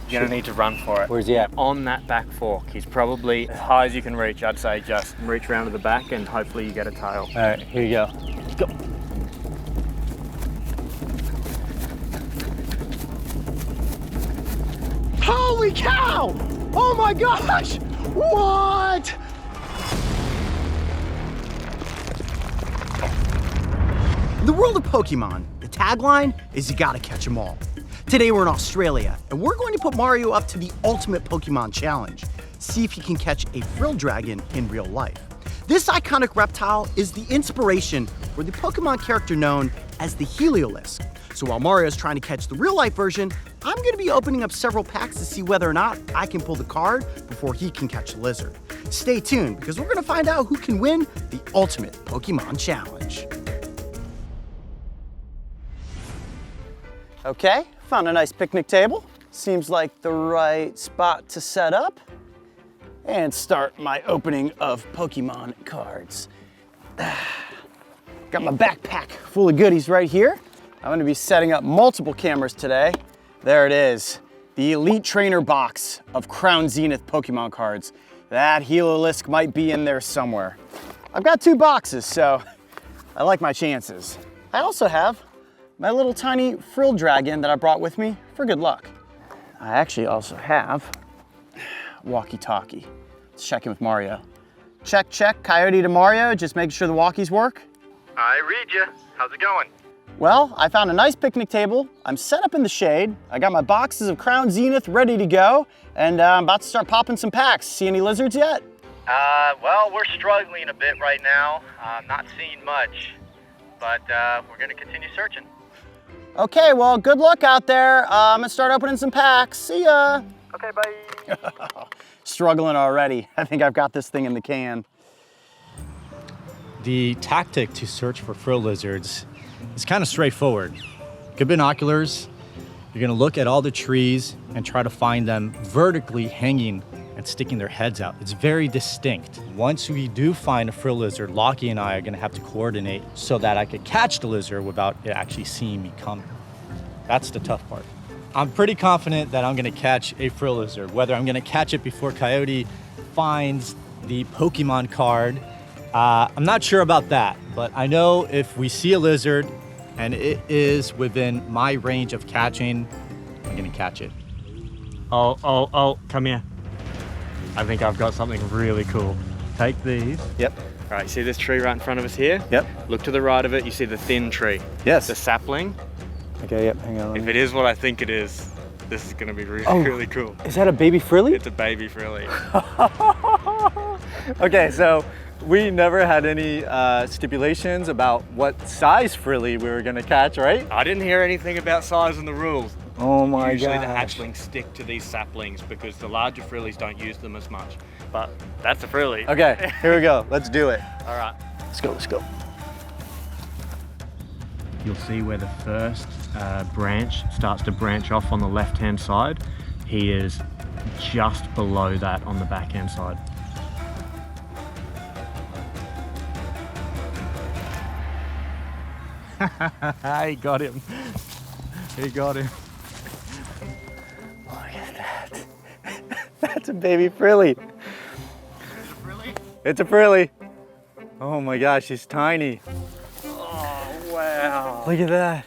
You're gonna need to run for it. Where's he at? On that back fork. He's probably as high as you can reach. I'd say just reach around to the back and hopefully you get a tail. All right, here you go. Let's go. Holy cow! Oh my gosh! What? In the world of Pokemon, the tagline is you gotta catch them all. Today we're in Australia, and we're going to put Mario up to the ultimate Pokemon challenge. See if he can catch a Frilled Dragon in real life. This iconic reptile is the inspiration for the Pokemon character known as the Heliolisk. So while Mario's trying to catch the real life version, I'm gonna be opening up several packs to see whether or not I can pull the card before he can catch the lizard. Stay tuned, because we're gonna find out who can win the ultimate Pokemon challenge. Okay, found a nice picnic table. Seems like the right spot to set up and start my opening of Pokemon cards. Got my backpack full of goodies right here. I'm gonna be setting up multiple cameras today. There it is, the Elite Trainer box of Crown Zenith Pokemon cards. That Heliolisk might be in there somewhere. I've got 2 boxes, so I like my chances. I also have my little tiny Frilled Dragon that I brought with me for good luck. I actually also have walkie-talkie. Let's check in with Mario. Check, check, Coyote to Mario, just making sure the walkies work. I read you. How's it going? Well, I found a nice picnic table. I'm set up in the shade. I got my boxes of Crown Zenith ready to go, and I'm about to start popping some packs. See any lizards yet? Well, we're struggling a bit right now. Not seeing much, but we're gonna continue searching. Okay, well, good luck out there. I'm gonna start opening some packs. See ya. Okay, bye. Struggling already. I think I've got this thing in the can. The tactic to search for Frilled Lizards is kind of straightforward. Good binoculars, you're gonna look at all the trees and try to find them vertically hanging and sticking their heads out. It's very distinct. Once we do find a Frilled Lizard, Lockie and I are gonna have to coordinate so that I could catch the lizard without it actually seeing me coming. That's the tough part. I'm pretty confident that I'm gonna catch a Frilled Lizard. Whether I'm gonna catch it before Coyote finds the Pokemon card, I'm not sure about that, but I know if we see a lizard and it is within my range of catching, I'm gonna catch it. Oh, come here. I think I've got something really cool. Take these. Yep. All right, see this tree right in front of us here? Yep. Look to the right of it, you see the thin tree. Yes. The sapling. Okay, yep, hang on. If it is what I think it is, this is gonna be really cool. Is that a baby frilly? It's a baby frilly. Okay, so we never had any stipulations about what size frilly we were gonna catch, right? I didn't hear anything about size in the rules. Oh my Usually the gosh. hatchlings stick to these saplings because the larger frillies don't use them as much. But that's a frilly. Okay, here we go. Let's do it. All right. Let's go, let's go. You'll see where the first branch starts to branch off on the left-hand side. He is just below that on the backhand side. He got him. He got him. Look at that. That's a baby frilly. It's a frilly. Oh my gosh, he's tiny. Oh, wow. Look at that.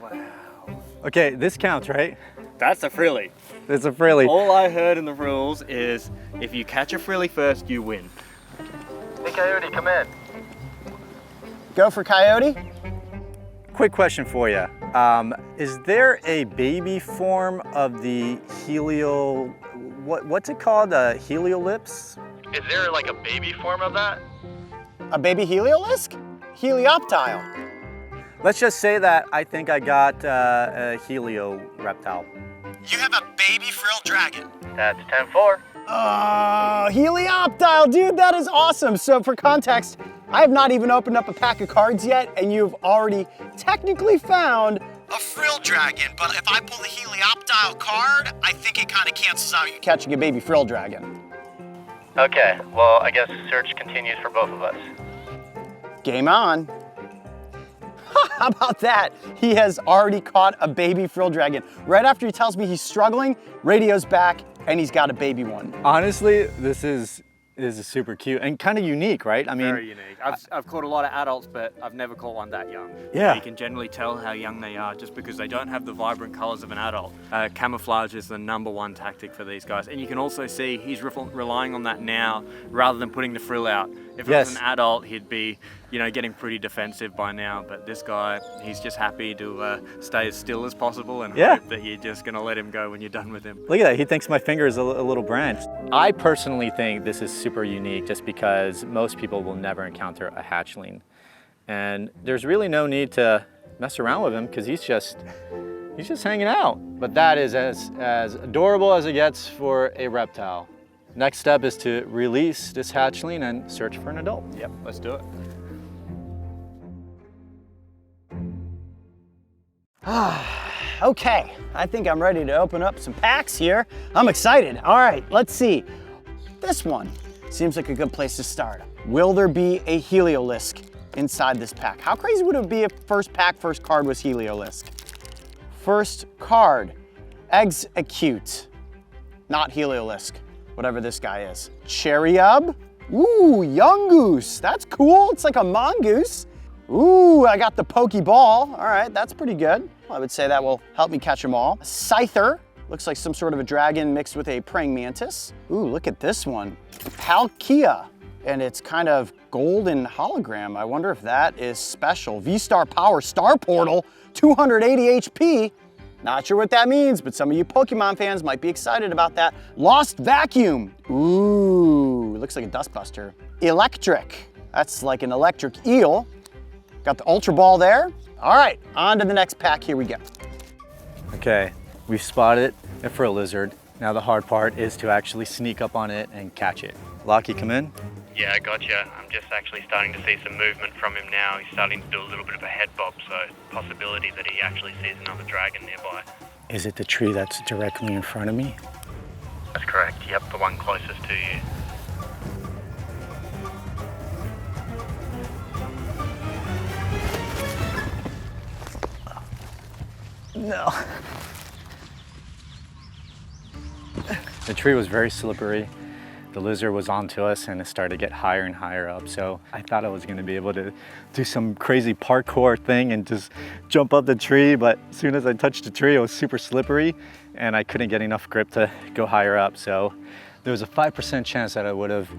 Wow. Okay, this counts, right? That's a frilly. It's a frilly. All I heard in the rules is if you catch a frilly first, you win. Hey, Coyote, come in. Go for Coyote. Quick question for you. Is there a baby form of the what's it called? Heliolips? Is there like a baby form of that? A baby Heliolisk? Helioptile. Let's just say that I think I got a Helioptile. You have a baby Frilled Dragon. That's 10-4. Oh, Helioptile, dude, that is awesome. So for context, I have not even opened up a pack of cards yet, and you've already technically found a Frilled Dragon. But if I pull the Helioptile card, I think it kind of cancels out you catching a baby Frilled Dragon. Okay, well, I guess search continues for both of us. Game on. How about that? He has already caught a baby frilled dragon. Right after he tells me he's struggling, radio's back and he's got a baby one. Honestly, this is super cute and kind of unique, right? I mean, Very unique. I've caught a lot of adults, but I've never caught one that young. Yeah. You can generally tell how young they are just because they don't have the vibrant colors of an adult. Camouflage is the #1 tactic for these guys. And you can also see he's relying on that now rather than putting the frill out. If it was an adult, he'd be, you know, getting pretty defensive by now. But this guy, he's just happy to stay as still as possible and hope that you're just gonna let him go when you're done with him. Look at that, he thinks my finger is a little branch. I personally think this is super unique just because most people will never encounter a hatchling. And there's really no need to mess around with him because he's just hanging out. But that is as adorable as it gets for a reptile. Next step is to release this hatchling and search for an adult. Yep, let's do it. Okay, I think I'm ready to open up some packs here. I'm excited. All right, let's see. This one seems like a good place to start. Will there be a Heliolisk inside this pack? How crazy would it be if first pack, first card was Heliolisk? First card, Eggs Acute, not Heliolisk, whatever this guy is. Cherryub, ooh, Young Goose, that's cool. It's like a mongoose. Ooh, I got the Pokeball. All right, that's pretty good. I would say that will help me catch them all. Scyther, looks like some sort of a dragon mixed with a praying mantis. Ooh, look at this one. Palkia, and it's kind of golden hologram. I wonder if that is special. V-Star Power Star Portal, 280 HP. Not sure what that means, but some of you Pokemon fans might be excited about that. Lost Vacuum. Ooh, looks like a dustbuster. Electric, that's like an electric eel. Got the Ultra Ball there. All right, on to the next pack, here we go. Okay, we've spotted a Frilled Lizard. Now the hard part is to actually sneak up on it and catch it. Lockie, come in. Yeah, I gotcha. I'm just actually starting to see some movement from him now. He's starting to do a little bit of a head bob, so possibility that he actually sees another dragon nearby. Is it the tree that's directly in front of me? That's correct. Yep, the one closest to you. No. The tree was very slippery. The lizard was onto us and it started to get higher and higher up. So I thought I was gonna be able to do some crazy parkour thing and just jump up the tree. But as soon as I touched the tree, it was super slippery and I couldn't get enough grip to go higher up. So there was a 5% chance that I would have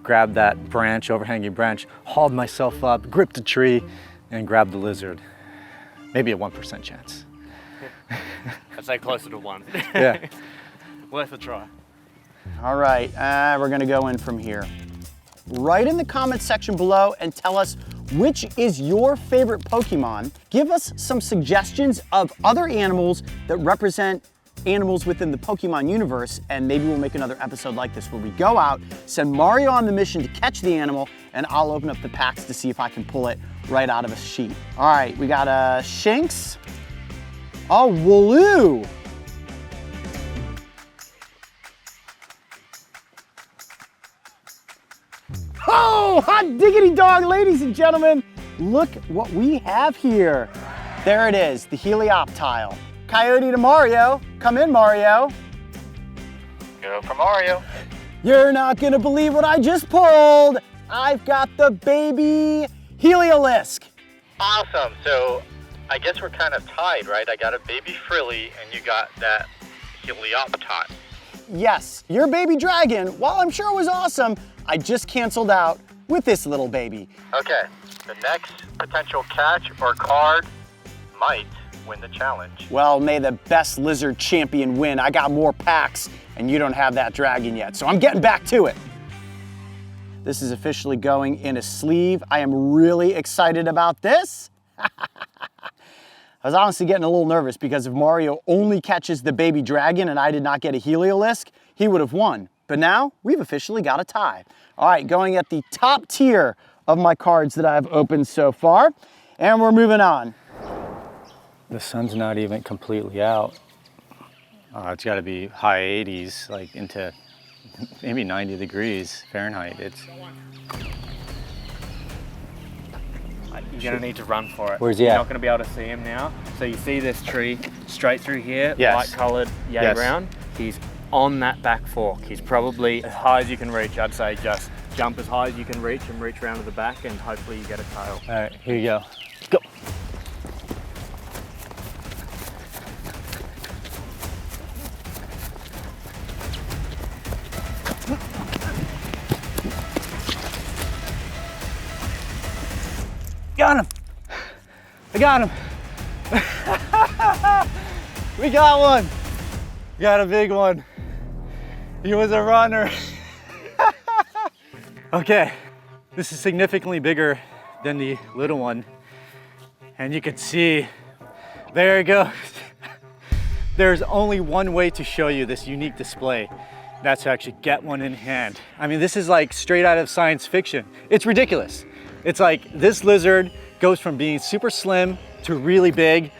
grabbed that branch, overhanging branch, hauled myself up, gripped the tree and grabbed the lizard. Maybe a 1% chance. I'd say closer to 1. Yeah. Worth a try. All right, we're gonna go in from here. Write in the comments section below and tell us which is your favorite Pokemon. Give us some suggestions of other animals that represent animals within the Pokemon universe, and maybe we'll make another episode like this where we go out, send Mario on the mission to catch the animal, and I'll open up the packs to see if I can pull it right out of a sheet. All right, we got a Shinx. Oh, Wooloo. Oh, hot diggity dog, ladies and gentlemen. Look what we have here. There it is, the Helioptile. Coyote to Mario. Come in, Mario. Go for Mario. You're not gonna believe what I just pulled. I've got the baby Heliolisk. Awesome. So I guess we're kind of tied, right? I got a baby Frilly and you got that Helioptile. Yes, your baby dragon, while I'm sure it was awesome, I just canceled out with this little baby. Okay, the next potential catch or card might win the challenge. Well, may the best lizard champion win. I got more packs and you don't have that dragon yet, so I'm getting back to it. This is officially going in a sleeve. I am really excited about this. I was honestly getting a little nervous because if Mario only catches the baby dragon and I did not get a Heliolisk, he would have won. But now we've officially got a tie. All right, going at the top tier of my cards that I've opened so far, and we're moving on. The sun's not even completely out. It's gotta be high 80s, like into maybe 90 degrees Fahrenheit. You're gonna need to run for it. Where's he You're at? not gonna be able to see him now. So you see this tree straight through here, Yes. light colored yay Yes. brown. He's on that back fork. He's probably as high as you can reach. I'd say just jump as high as you can reach and reach around to the back, and hopefully you get a tail. All right, here you go. Go. Got him. I got him. We got one. Got a big one. He was a runner. Okay, this is significantly bigger than the little one. And you can see, there it goes. There's only one way to show you this unique display. That's to actually get one in hand. I mean, this is like straight out of science fiction. It's ridiculous. It's like this lizard goes from being super slim to really big,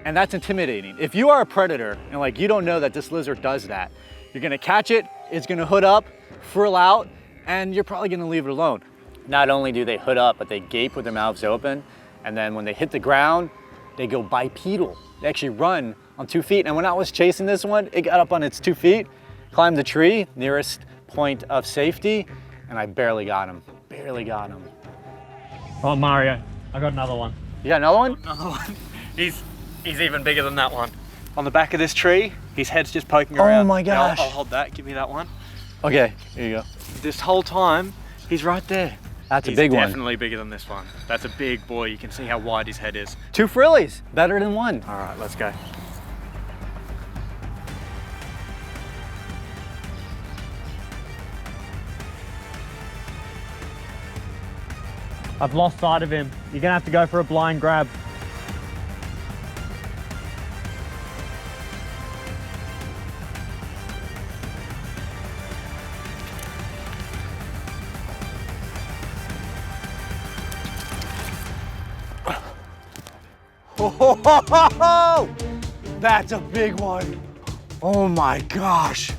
and that's intimidating. If you are a predator and like you don't know that this lizard does that, you're gonna catch it, it's gonna hood up, frill out, and you're probably gonna leave it alone. Not only do they hood up, but they gape with their mouths open, and then when they hit the ground, they go bipedal. They actually run on 2 feet. And when I was chasing this one, it got up on its 2 feet, climbed the tree, nearest point of safety, and I barely got him. Barely got him. Oh, Mario, I got another one. You got another one? Another one. He's even bigger than that one. On the back of this tree, his head's just poking around. Oh my Now, gosh. I'll hold that, give me that one. Okay, here you go. This whole time, he's right there. That's a He's big one. definitely bigger than this one. That's a big boy. You can see how wide his head is. 2 frillies, better than one. All right, let's go. I've lost sight of him. You're gonna have to go for a blind grab. Oh, that's a big one. Oh my gosh.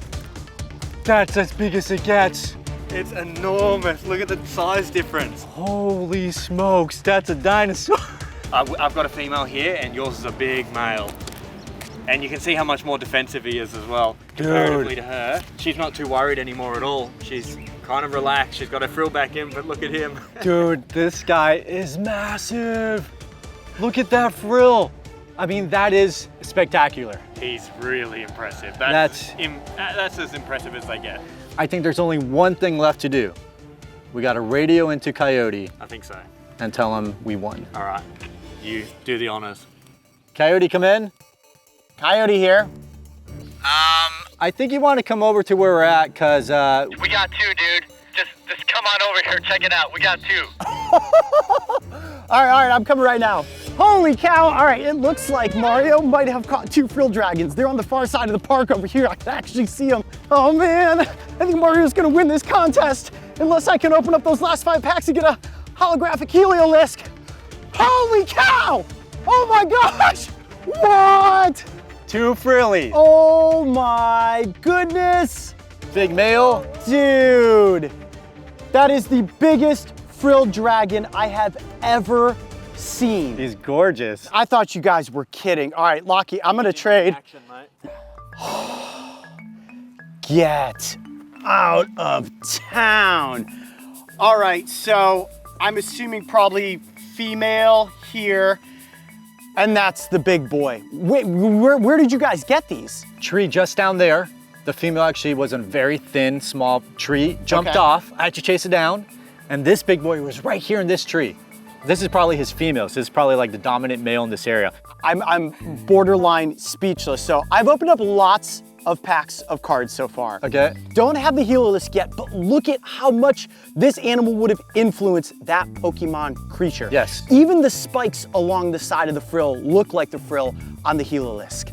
That's as big as it gets. It's enormous. Look at the size difference. Holy smokes, that's a dinosaur. I've got a female here, and yours is a big male. And you can see how much more defensive he is as well, comparatively to her. She's not too worried anymore at all. She's kind of relaxed. She's got her frill back in, but look at him. Dude, this guy is massive. Look at that frill. I mean, that is spectacular. He's really impressive. That's as impressive as they get. I think there's only one thing left to do. We got to radio into Coyote I think so. and tell him we won. All right, you do the honors. Coyote, come in. Coyote here. I think you want to come over to where we're at, cause We got 2, dude. Just come on over here, check it out. We got 2. All right, I'm coming right now. Holy cow, all right, it looks like Mario might have caught 2 frill dragons. They're on the far side of the park over here. I can actually see them. Oh man, I think Mario's gonna win this contest unless I can open up those last 5 packs and get a holographic Heliolisk. Holy cow! Oh my gosh! What? 2 frillies. Oh my goodness! Big male. Dude, that is the biggest frilled dragon I have ever seen. He's gorgeous. I thought you guys were kidding. All right, Lockie, I'm gonna trade. Action, mate. Get out of town. All right, so I'm assuming probably female here, and that's the big boy. Wait, where did you guys get these? Tree just down there. The female actually was in a very thin, small tree, jumped Okay. off. I had to chase it down. And this big boy was right here in this tree. This is probably his female. So this is probably like the dominant male in this area. I'm borderline speechless. So I've opened up lots of packs of cards so far. Okay. Don't have the Heliolisk yet, but look at how much this animal would have influenced that Pokemon creature. Yes. Even the spikes along the side of the frill look like the frill on the Heliolisk.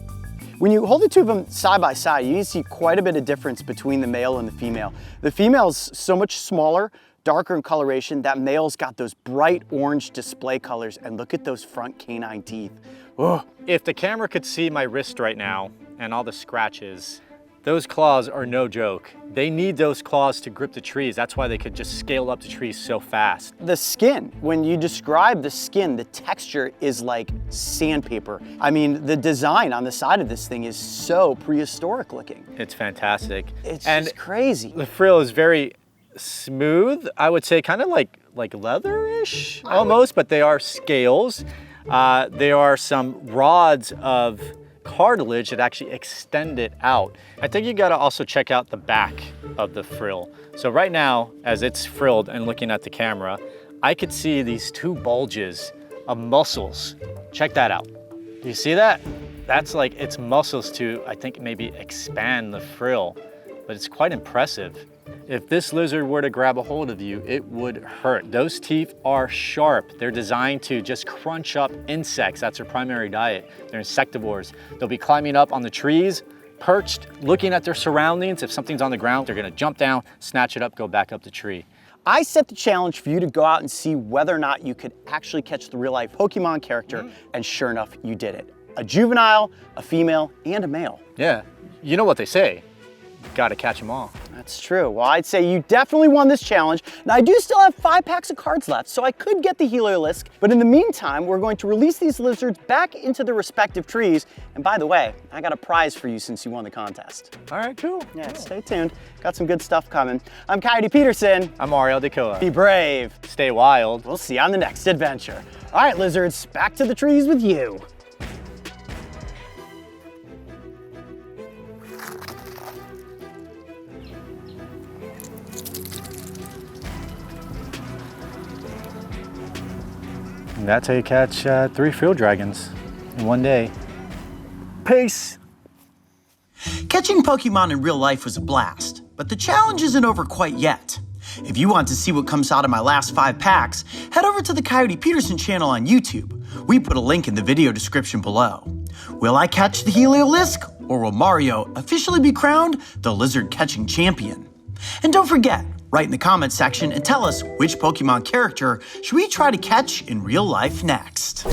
When you hold the 2 of them side by side, you can see quite a bit of difference between the male and the female. The female's so much smaller, darker in coloration. That male's got those bright orange display colors, and look at those front canine teeth. Oh, If the camera could see my wrist right now and all the scratches, Those claws are no joke. They need those claws to grip the trees. That's why they could just scale up the trees so fast. The skin, when you describe the skin, the texture is like sandpaper. I mean, the design on the side of this thing is so prehistoric looking. It's fantastic. It's just crazy. The frill is very smooth. I would say kind of like leather-ish almost, but they are scales. There are some rods of cartilage that actually extend it out. I think you gotta also check out the back of the frill. So right now, as it's frilled and looking at the camera, I could see these two bulges of muscles. Check that out. Do you see that? That's like its muscles to, I think, maybe expand the frill, but it's quite impressive. If this lizard were to grab a hold of you, it would hurt. Those teeth are sharp. They're designed to just crunch up insects. That's their primary diet. They're insectivores. They'll be climbing up on the trees, perched, looking at their surroundings. If something's on the ground, they're gonna jump down, snatch it up, go back up the tree. I set the challenge for you to go out and see whether or not you could actually catch the real life Pokemon character, and sure enough, you did it. A juvenile, a female, and a male. Yeah, you know what they say, gotta catch them all. That's true. Well, I'd say you definitely won this challenge. Now, I do still have 5 packs of cards left, so I could get the Heliolisk, but in the meantime, we're going to release these lizards back into their respective trees. And by the way, I got a prize for you since you won the contest. All right, cool. Yeah, stay tuned. Got some good stuff coming. I'm Coyote Peterson. I'm Aldecoa. Be brave. Stay wild. We'll see you on the next adventure. All right, lizards, back to the trees with you. And that's how you catch 3 field dragons in one day. Peace. Catching Pokemon in real life was a blast, but the challenge isn't over quite yet. If you want to see what comes out of my last 5 packs, head over to the Coyote Peterson channel on YouTube. We put a link in the video description below. Will I catch the Heliolisk, or will Mario officially be crowned the lizard catching champion? And don't forget, write in the comments section and tell us which Pokemon character should we try to catch in real life next.